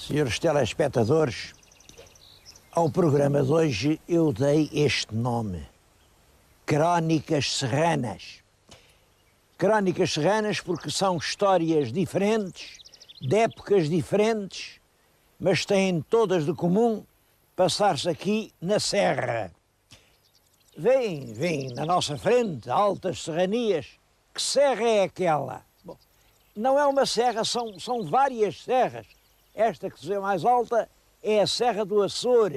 Senhores telespectadores, ao programa de hoje eu dei este nome: Crónicas Serranas. Crónicas Serranas porque são histórias diferentes, de épocas diferentes, mas têm todas de comum passar-se aqui na Serra. Vêm na nossa frente, altas serranias. Que serra é aquela? Bom, não é uma serra, são várias serras. Esta que se vê mais alta é a Serra do Açor.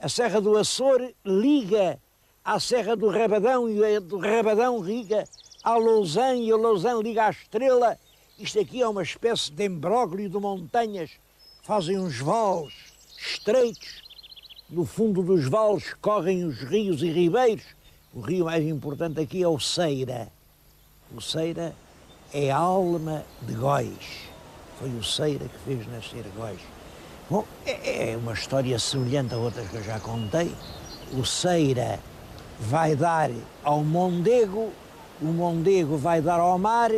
A Serra do Açor liga à Serra do Rabadão e a do Rabadão liga à Lousã e a Lousã liga à Estrela. Isto aqui é uma espécie de imbróglio de montanhas. Fazem uns vales estreitos. No fundo dos vales correm os rios e ribeiros. O rio mais importante aqui é o Ceira. O Ceira é a alma de Góis. Foi o Ceira que fez nascer Góis. Bom, é uma história semelhante a outras que eu já contei. O Ceira vai dar ao Mondego, o Mondego vai dar ao mar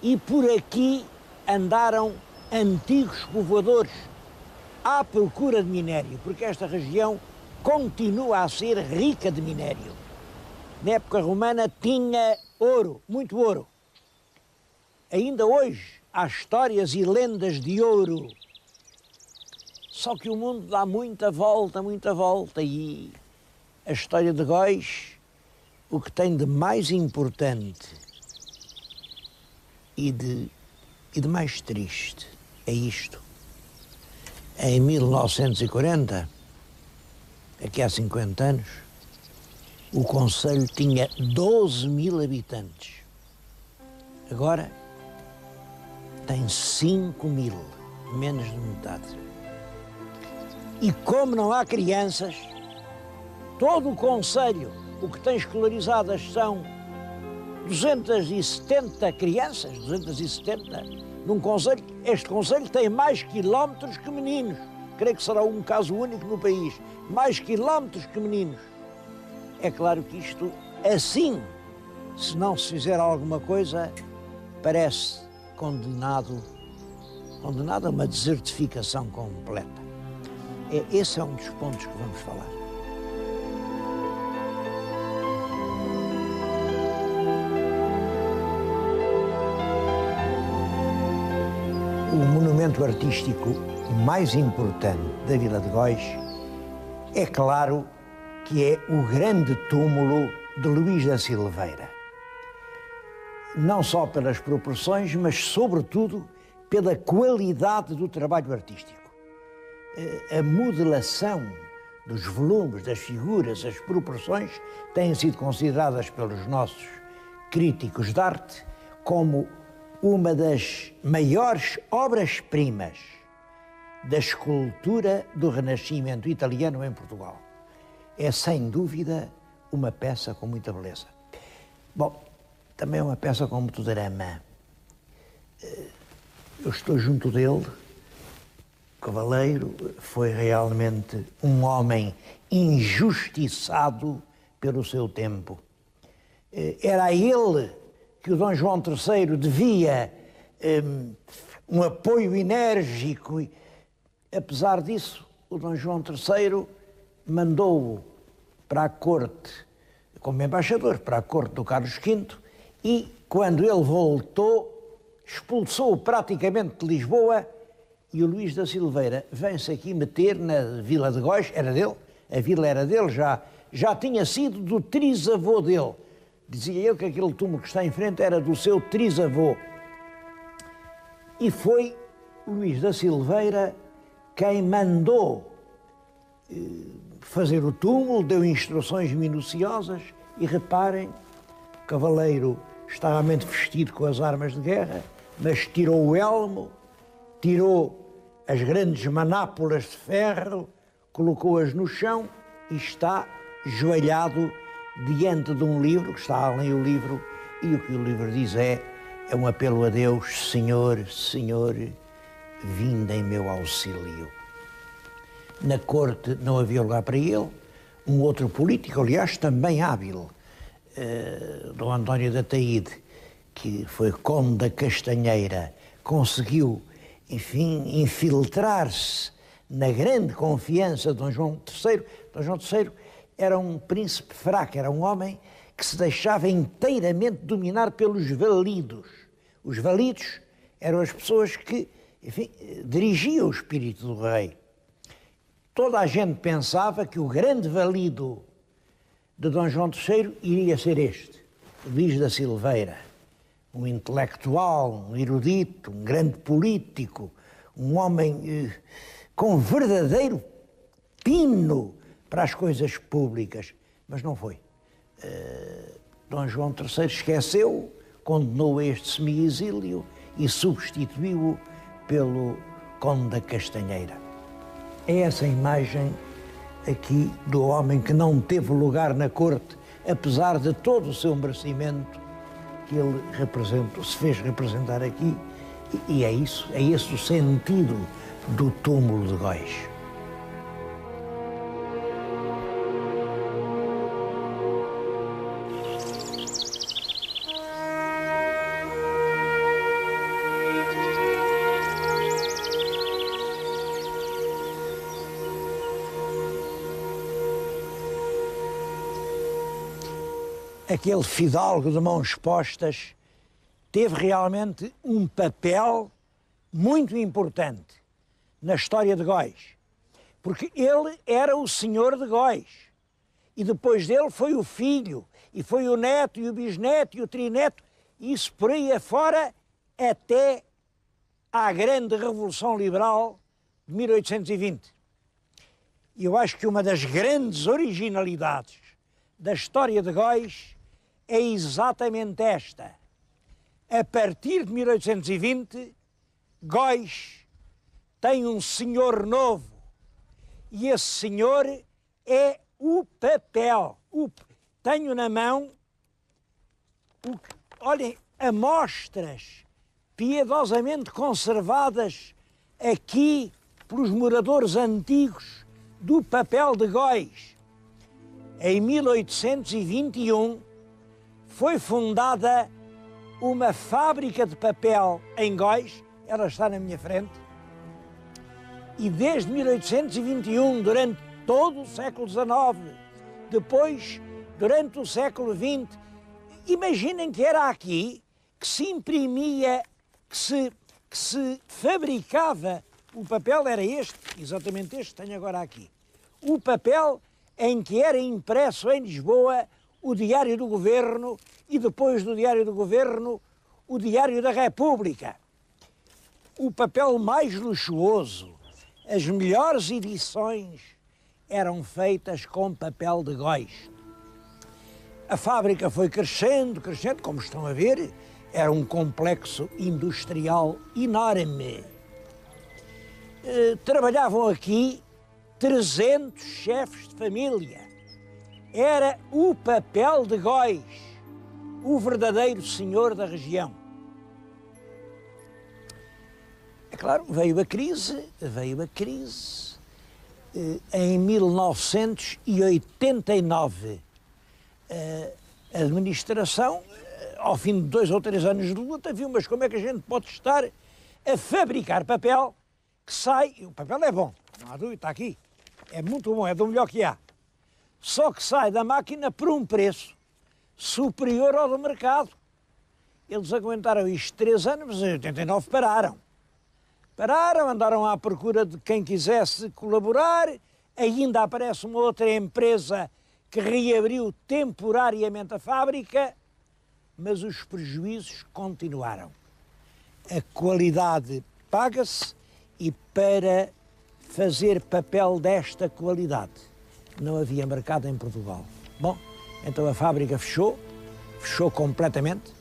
e por aqui andaram antigos povoadores à procura de minério, porque esta região continua a ser rica de minério. Na época romana tinha ouro, muito ouro. Ainda hoje há histórias e lendas de ouro. Só que o mundo dá muita volta e a história de Góis, o que tem de mais importante e de mais triste é isto. Em 1940, aqui há 50 anos, o concelho tinha 12.000 habitantes. Agora tem 5.000, menos de metade. E como não há crianças, todo o concelho, o que tem escolarizadas são 270 crianças, 270, num concelho. Este concelho tem mais quilómetros que meninos. Creio que será um caso único no país. Mais quilómetros que meninos. É claro que isto, assim, se não se fizer alguma coisa, parece condenado a uma desertificação completa. Esse é um dos pontos que vamos falar. O monumento artístico mais importante da Vila de Góis é claro que é o grande túmulo de Luís da Silveira. Não só pelas proporções, mas sobretudo pela qualidade do trabalho artístico. A modelação dos volumes, das figuras, as proporções têm sido consideradas pelos nossos críticos de arte como uma das maiores obras-primas da escultura do Renascimento italiano em Portugal. É, sem dúvida, uma peça com muita beleza. Bom, também é uma peça com muito drama. Eu estou junto dele. Cavaleiro foi realmente um homem injustiçado pelo seu tempo. Era a ele que o Dom João III devia um apoio enérgico. E, apesar disso, o Dom João III mandou-o para a corte, como embaixador, para a corte do Carlos V, e quando ele voltou, expulsou-o praticamente de Lisboa, e o Luís da Silveira vem-se aqui meter na Vila de Góis. Era dele, a vila era dele, já tinha sido do trisavô dele. Dizia eu que aquele túmulo que está em frente era do seu trisavô. E foi Luís da Silveira quem mandou fazer o túmulo, deu instruções minuciosas e reparem, o cavaleiro está realmente vestido com as armas de guerra, mas tirou o elmo, tirou as grandes manápolas de ferro, colocou-as no chão e está joelhado diante de um livro, que está a ler o livro, e o que o livro diz é um apelo a Deus: Senhor, Senhor, vinde em meu auxílio. Na corte não havia lugar para ele. Um outro político, aliás, também hábil, Dom António da Taíde, que foi conde da Castanheira, conseguiu enfim, infiltrar-se na grande confiança de Dom João III. Dom João III era um príncipe fraco, era um homem que se deixava inteiramente dominar pelos validos. Os validos eram as pessoas que, enfim, dirigiam o espírito do rei. Toda a gente pensava que o grande valido de Dom João III iria ser este, Luís da Silveira, um intelectual, um erudito, um grande político, um homem com verdadeiro pino para as coisas públicas, mas não foi. Dom João III esqueceu, condenou este semi-exílio e substituiu-o pelo Conde da Castanheira. É essa imagem aqui do homem que não teve lugar na corte, apesar de todo o seu merecimento, que ele se fez representar aqui, e é isso, é esse o sentido do túmulo de Góis. Aquele fidalgo de mãos postas teve realmente um papel muito importante na história de Góis, porque ele era o senhor de Góis e depois dele foi o filho, e foi o neto, e o bisneto, e o trineto, e isso por aí afora até à grande Revolução Liberal de 1820. E eu acho que uma das grandes originalidades da história de Góis é exatamente esta. A partir de 1820, Góis tem um senhor novo, e esse senhor é o papel. Tenho na mão, olhem, amostras piedosamente conservadas aqui pelos moradores antigos do papel de Góis. Em 1821 foi fundada uma fábrica de papel em Góis, ela está na minha frente, e desde 1821, durante todo o século XIX, depois, durante o século XX, imaginem que era aqui que se imprimia, que se fabricava, o papel era este, exatamente este que tenho agora aqui, o papel em que era impresso em Lisboa o Diário do Governo e depois do Diário do Governo o Diário da República. O papel mais luxuoso, as melhores edições eram feitas com papel de Góis. A fábrica foi crescendo, como estão a ver, era um complexo industrial enorme. Trabalhavam aqui 300 chefes de família. Era o papel de Góis, o verdadeiro senhor da região. É claro, veio a crise. Em 1989, a administração, ao fim de 2 ou 3 anos de luta, viu, mas como é que a gente pode estar a fabricar papel que sai, o papel é bom, não há dúvida, está aqui, é muito bom, é do melhor que há, só que sai da máquina por um preço superior ao do mercado. Eles aguentaram isto 3 anos, mas em 89 pararam, andaram à procura de quem quisesse colaborar, ainda aparece uma outra empresa que reabriu temporariamente a fábrica, mas os prejuízos continuaram. A qualidade paga-se, e para fazer papel desta qualidade não havia mercado em Portugal. Bom, então a fábrica fechou completamente,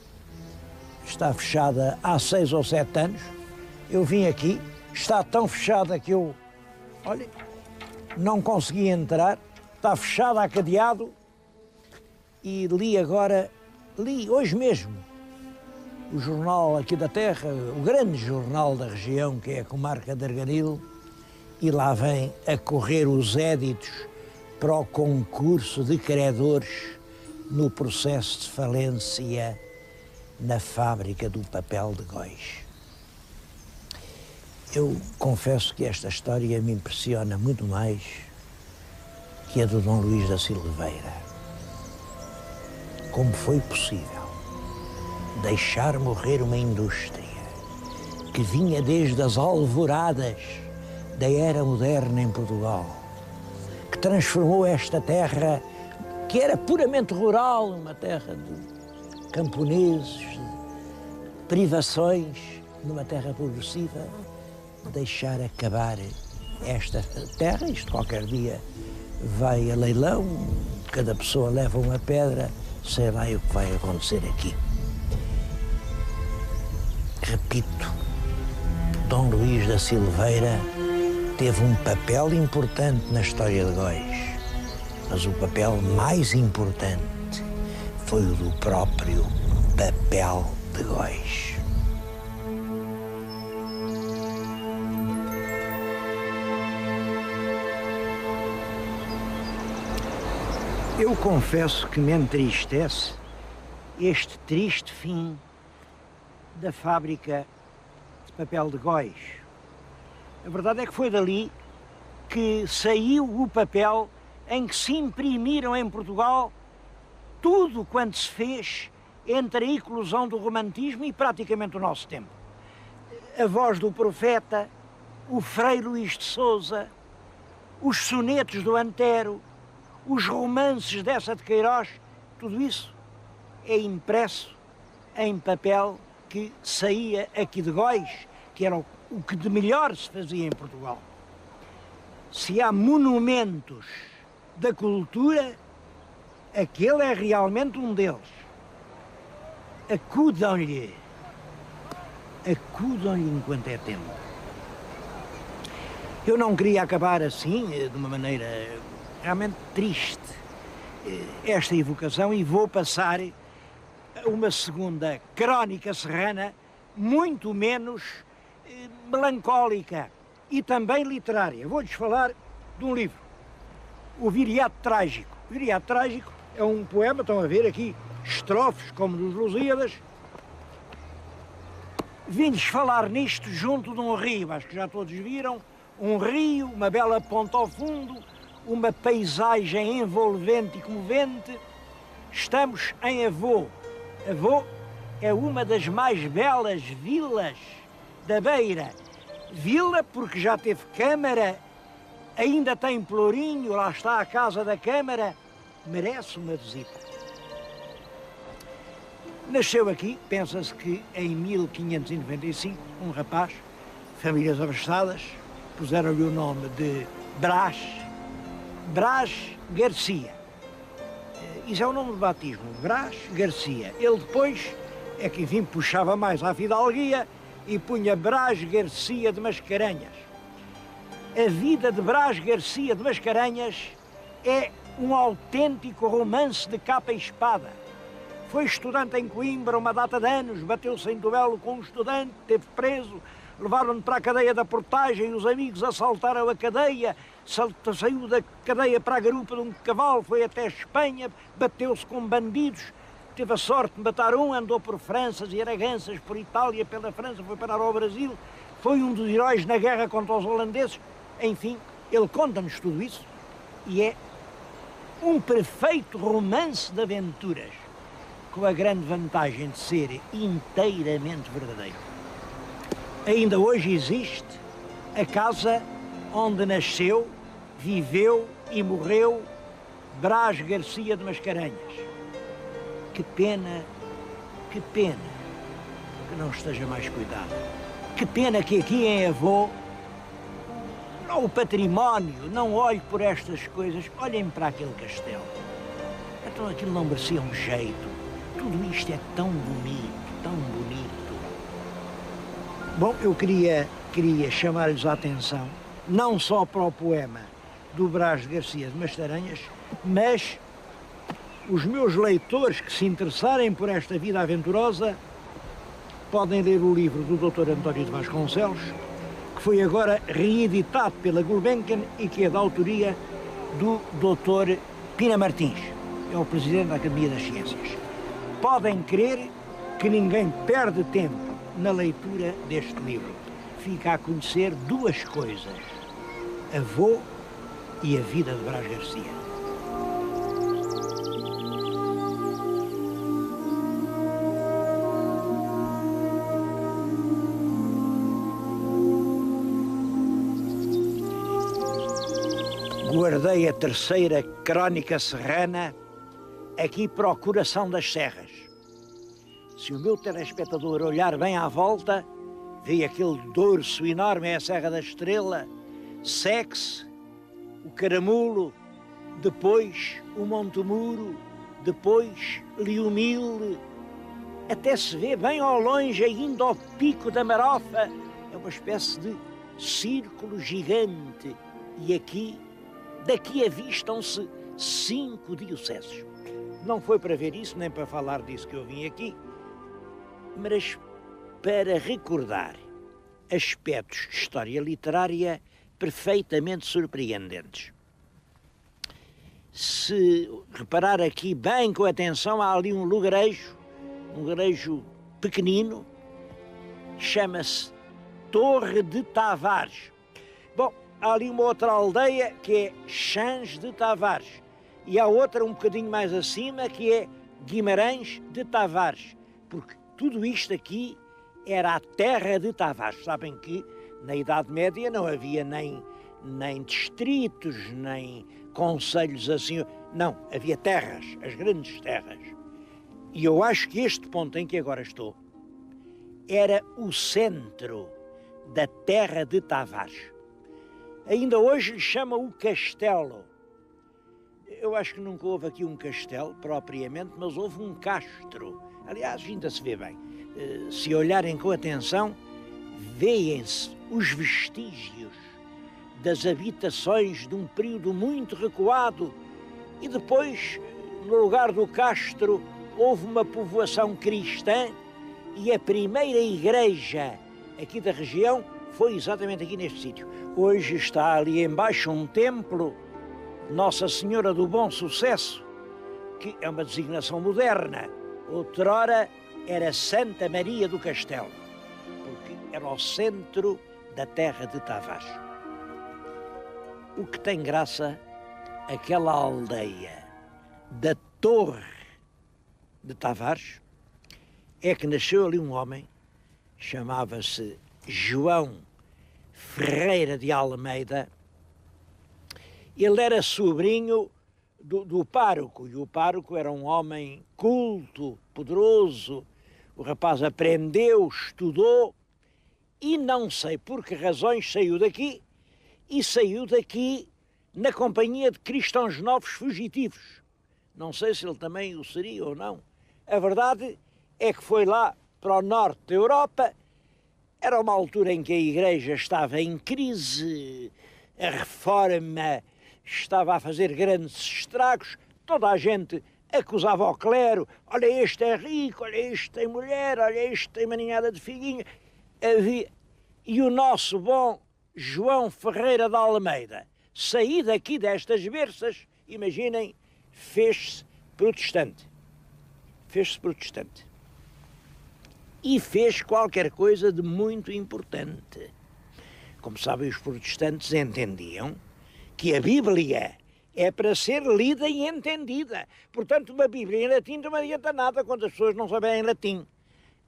está fechada há 6 ou 7 anos. Eu vim aqui, está tão fechada que eu, olha, não consegui entrar, está fechada, cadeado, e li hoje mesmo, o jornal aqui da terra, o grande jornal da região, que é a comarca de Arganil, e lá vem a correr os éditos para o concurso de credores no processo de falência na fábrica do papel de Góis. Eu confesso que esta história me impressiona muito mais que a do Dom Luís da Silveira. Como foi possível deixar morrer uma indústria que vinha desde as alvoradas da era moderna em Portugal, que transformou esta terra, que era puramente rural, uma terra de camponeses, de privações, numa terra progressiva, deixar acabar esta terra. Isto qualquer dia vai a leilão, cada pessoa leva uma pedra, sei lá o que vai acontecer aqui. Repito, Dom Luís da Silveira teve um papel importante na história de Góis, mas o papel mais importante foi o do próprio papel de Góis. Eu confesso que me entristece este triste fim da fábrica de papel de Góis. A verdade é que foi dali que saiu o papel em que se imprimiram em Portugal tudo quanto se fez entre a eclosão do romantismo e praticamente o nosso tempo. A Voz do Profeta, o Frei Luís de Sousa, os sonetos do Antero, os romances dessa de Queiroz, tudo isso é impresso em papel que saía aqui de Góis, que era o que de melhor se fazia em Portugal. Se há monumentos da cultura, aquele é realmente um deles. Acudam-lhe enquanto é tempo. Eu não queria acabar assim, de uma maneira realmente triste, esta evocação, e vou passar a uma segunda crónica serrana, muito menos melancólica e também literária. Vou-lhes falar de um livro, O Viriato Trágico. O Viriato Trágico é um poema, estão a ver aqui, estrofes como dos Lusíadas. Vim-lhes falar nisto junto de um rio, acho que já todos viram, um rio, uma bela ponta ao fundo, uma paisagem envolvente e comovente. Estamos em Avô. Avô é uma das mais belas vilas da Beira. Vila porque já teve Câmara, ainda tem Pelourinho, lá está a Casa da Câmara, merece uma visita. Nasceu aqui, pensa-se que em 1595, um rapaz, famílias abastadas, puseram-lhe o nome de Brás Garcia. Isso é o nome de batismo, Brás Garcia. Ele depois é que, enfim, puxava mais à fidalguia e punha Brás Garcia de Mascarenhas. A vida de Brás Garcia de Mascarenhas é um autêntico romance de capa e espada. Foi estudante em Coimbra uma data de anos, bateu-se em duelo com um estudante, esteve preso, levaram-no para a cadeia da portagem, os amigos assaltaram a cadeia, saiu da cadeia para a garupa de um cavalo, foi até a Espanha, bateu-se com bandidos, teve a sorte de matar um, andou por Franças e Araganças, por Itália, pela França, foi parar ao Brasil, foi um dos heróis na guerra contra os holandeses. Enfim, ele conta-nos tudo isso e é um perfeito romance de aventuras, com a grande vantagem de ser inteiramente verdadeiro. Ainda hoje existe a casa onde nasceu, viveu e morreu Brás Garcia de Mascarenhas. Que pena que não esteja mais cuidado. Que pena que aqui em Avô o património não olhe por estas coisas, olhem para aquele castelo. Então aquilo não merecia um jeito. Tudo isto é tão bonito, tão bonito. Bom, eu queria chamar-lhes a atenção, não só para o poema do Brás Garcia de Mascarenhas, mas os meus leitores que se interessarem por esta vida aventurosa podem ler o livro do Dr. António de Vasconcelos, que foi agora reeditado pela Gulbenkian e que é da autoria do Dr. Pina Martins, é o Presidente da Academia das Ciências. Podem crer que ninguém perde tempo na leitura deste livro. fica a conhecer duas coisas: avô e a vida de Brás Garcia. Guardei a terceira crónica serrana aqui para o coração das serras. Se o meu telespectador olhar bem à volta, vê aquele dorso enorme, é a Serra da Estrela, segue-se o Caramulo, depois o Monte Muro, depois Liumil, até se vê bem ao longe, ainda ao pico da Marofa, é uma espécie de círculo gigante. E aqui, daqui avistam-se 5 dioceses. Não foi para ver isso, nem para falar disso que eu vim aqui, mas para recordar aspectos de história literária perfeitamente surpreendentes. Se reparar aqui bem com atenção, há ali um lugarejo pequenino, chama-se Torre de Tavares. Bom, há ali uma outra aldeia que é Chãs de Tavares e há outra um bocadinho mais acima que é Guimarães de Tavares, porque tudo isto aqui era a terra de Tavares. Sabem que na Idade Média não havia nem distritos, nem concelhos assim, não, havia terras, as grandes terras. E eu acho que este ponto em que agora estou era o centro da terra de Tavares. Ainda hoje lhe chama o castelo. Eu acho que nunca houve aqui um castelo, propriamente, mas houve um castro. Aliás, ainda se vê bem. Se olharem com atenção, vêem-se os vestígios das habitações de um período muito recuado. E depois, no lugar do castro, houve uma povoação cristã e a primeira igreja aqui da região foi exatamente aqui neste sítio. Hoje está ali embaixo um templo, Nossa Senhora do Bom Sucesso, que é uma designação moderna. Outrora era Santa Maria do Castelo, porque era o centro da terra de Tavares. O que tem graça, aquela aldeia da Torre de Tavares, é que nasceu ali um homem, chamava-se João Ferreira de Almeida. Ele era sobrinho do pároco, e o pároco era um homem culto, poderoso. O rapaz aprendeu, estudou, e não sei por que razões saiu daqui na companhia de cristãos novos fugitivos. Não sei se ele também o seria ou não. A verdade é que foi lá para o norte da Europa. Era uma altura em que a Igreja estava em crise, a reforma estava a fazer grandes estragos, toda a gente acusava o clero: olha, este é rico, olha, este tem mulher, olha, este tem uma ninhada de figuinha. E o nosso bom João Ferreira de Almeida, saído aqui destas berças, imaginem, fez-se protestante. E fez qualquer coisa de muito importante. Como sabem, os protestantes entendiam que a Bíblia é para ser lida e entendida. Portanto, uma Bíblia em latim não adianta nada quando as pessoas não sabem latim.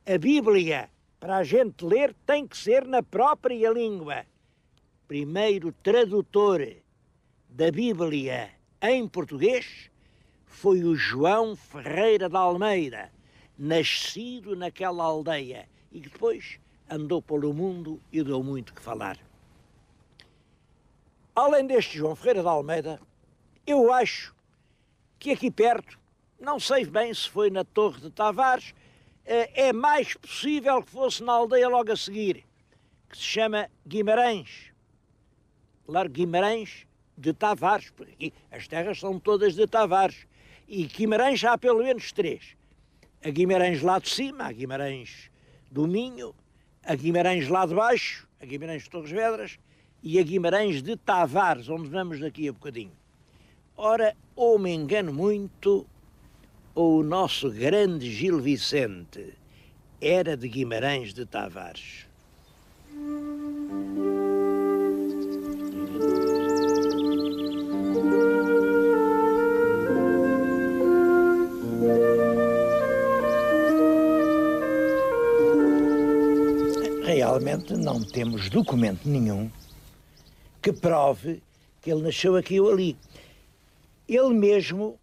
A Bíblia, para a gente ler, tem que ser na própria língua. Primeiro tradutor da Bíblia em português foi o João Ferreira de Almeida, nascido naquela aldeia e que depois andou pelo mundo e deu muito que falar. Além deste João Ferreira de Almeida, eu acho que aqui perto, não sei bem se foi na Torre de Tavares, é mais possível que fosse na aldeia logo a seguir, que se chama Guimarães. Claro, Guimarães de Tavares, porque aqui as terras são todas de Tavares. E Guimarães já há pelo menos 3. A Guimarães lá de cima, a Guimarães do Minho, a Guimarães lá de baixo, a Guimarães de Torres Vedras e a Guimarães de Tavares, onde vamos daqui a bocadinho. Ora, ou me engano muito, ou o nosso grande Gil Vicente era de Guimarães de Tavares. Realmente não temos documento nenhum que prove que ele nasceu aqui ou ali. Ele mesmo,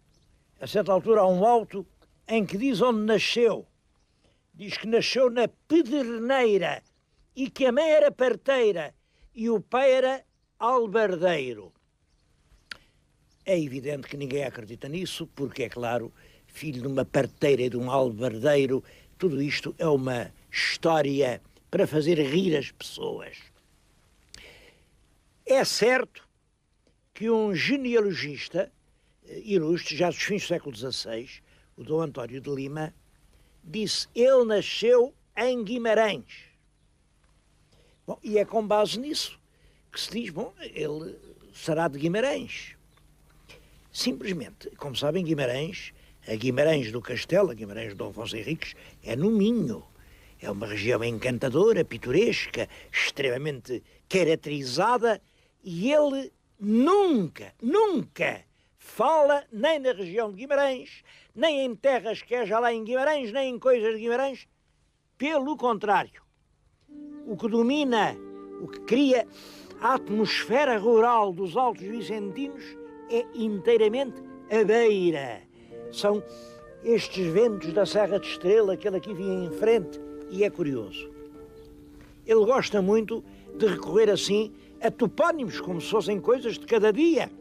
a certa altura, há um auto em que diz onde nasceu. Diz que nasceu na Pederneira e que a mãe era parteira e o pai era albardeiro. É evidente que ninguém acredita nisso, porque, é claro, filho de uma parteira e de um albardeiro, tudo isto é uma história para fazer rir as pessoas. É certo que um genealogista ilustre, já dos fins do século XVI, o Dom António de Lima, disse ele nasceu em Guimarães. Bom, e é com base nisso que se diz, bom, ele será de Guimarães. Simplesmente, como sabem, Guimarães, a Guimarães do Castelo, a Guimarães de Dom Afonso Henriques, é no Minho. É uma região encantadora, pitoresca, extremamente caracterizada, e ele nunca fala nem na região de Guimarães, nem em terras que é já lá em Guimarães, nem em coisas de Guimarães. Pelo contrário, o que domina, o que cria a atmosfera rural dos Altos Vicentinos é inteiramente a beira. São estes ventos da Serra de Estrela que ele aqui vinha em frente. E é curioso. Ele gosta muito de recorrer assim a topónimos, como se fossem coisas de cada dia.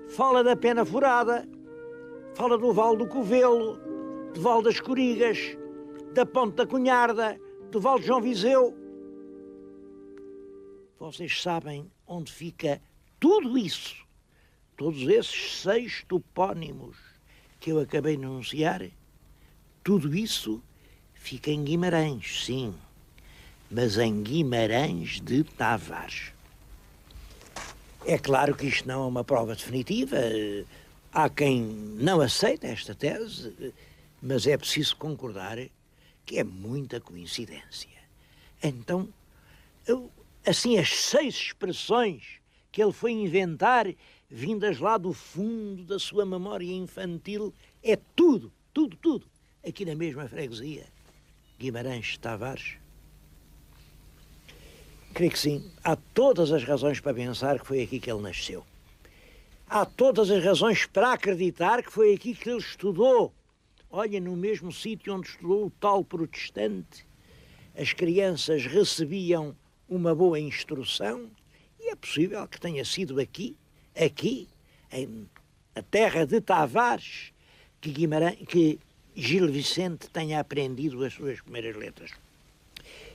Fala da Pena Furada, fala do Val do Covelo, do Val das Corigas, da Ponte da Cunharda, do Val de João Viseu. Vocês sabem onde fica tudo isso? Todos esses 6 topónimos que eu acabei de anunciar? Tudo isso fica em Guimarães, sim, mas em Guimarães de Tavares. É claro que isto não é uma prova definitiva, há quem não aceita esta tese, mas é preciso concordar que é muita coincidência. Então, assim, as 6 expressões que ele foi inventar, vindas lá do fundo da sua memória infantil, é tudo, aqui na mesma freguesia. Guimarães de Tavares? Creio que sim. Há todas as razões para pensar que foi aqui que ele nasceu. Há todas as razões para acreditar que foi aqui que ele estudou. Olha, no mesmo sítio onde estudou o tal protestante, as crianças recebiam uma boa instrução, e é possível que tenha sido aqui, na terra de Tavares, que Gil Vicente tenha aprendido as suas primeiras letras.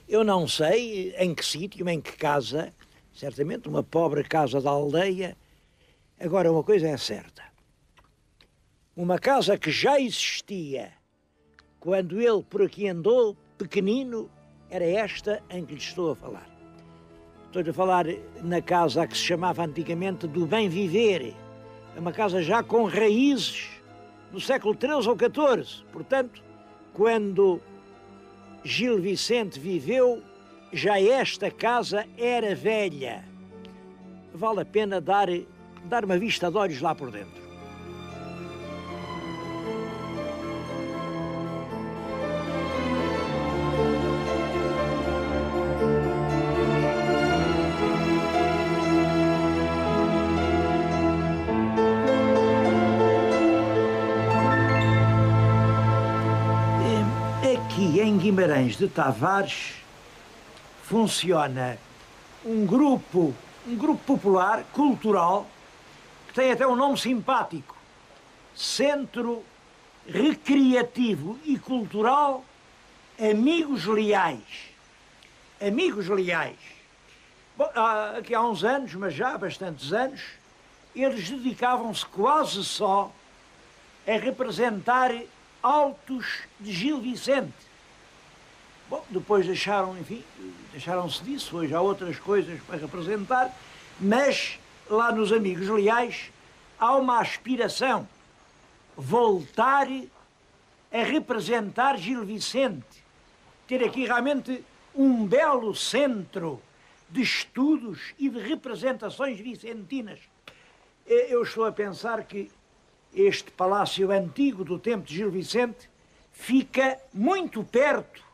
Eu não sei em que sítio, em que casa, certamente uma pobre casa da aldeia. Agora, uma coisa é certa. Uma casa que já existia quando ele por aqui andou, pequenino, era esta em que lhe estou a falar. Estou a falar na casa que se chamava antigamente do Bem Viver. É uma casa já com raízes do século XIII ou XIV. Portanto, quando Gil Vicente viveu, já esta casa era velha. Vale a pena dar uma vista de olhos lá por dentro. Em Guimarães de Tavares funciona um grupo popular, cultural, que tem até um nome simpático: Centro Recreativo e Cultural Amigos Leais. Amigos Leais. Bom, aqui há uns anos, mas já há bastantes anos, eles dedicavam-se quase só a representar autos de Gil Vicente. Bom, depois deixaram-se disso, hoje há outras coisas para representar, mas lá nos Amigos Leais há uma aspiração: voltar a representar Gil Vicente, ter aqui realmente um belo centro de estudos e de representações vicentinas. Eu estou a pensar que este palácio antigo do tempo de Gil Vicente fica muito perto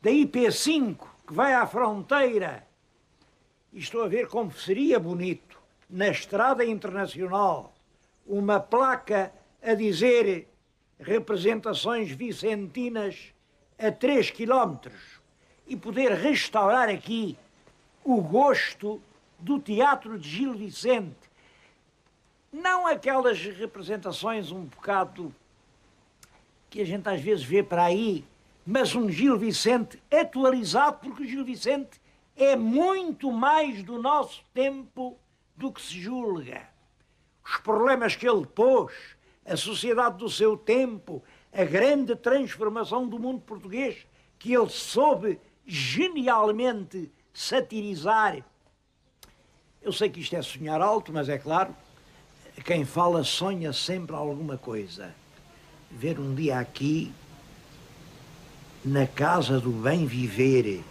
da IP5 que vai à fronteira. E estou a ver como seria bonito, na estrada internacional, uma placa a dizer representações vicentinas a 3 quilómetros e poder restaurar aqui o gosto do teatro de Gil Vicente. Não aquelas representações um bocado que a gente às vezes vê para aí, mas um Gil Vicente atualizado, porque o Gil Vicente é muito mais do nosso tempo do que se julga. Os problemas que ele pôs, a sociedade do seu tempo, a grande transformação do mundo português, que ele soube genialmente satirizar. Eu sei que isto é sonhar alto, mas é claro, quem fala sonha sempre alguma coisa. Ver um dia aqui, na Casa do Bem Viver,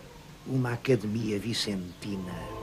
uma academia vicentina.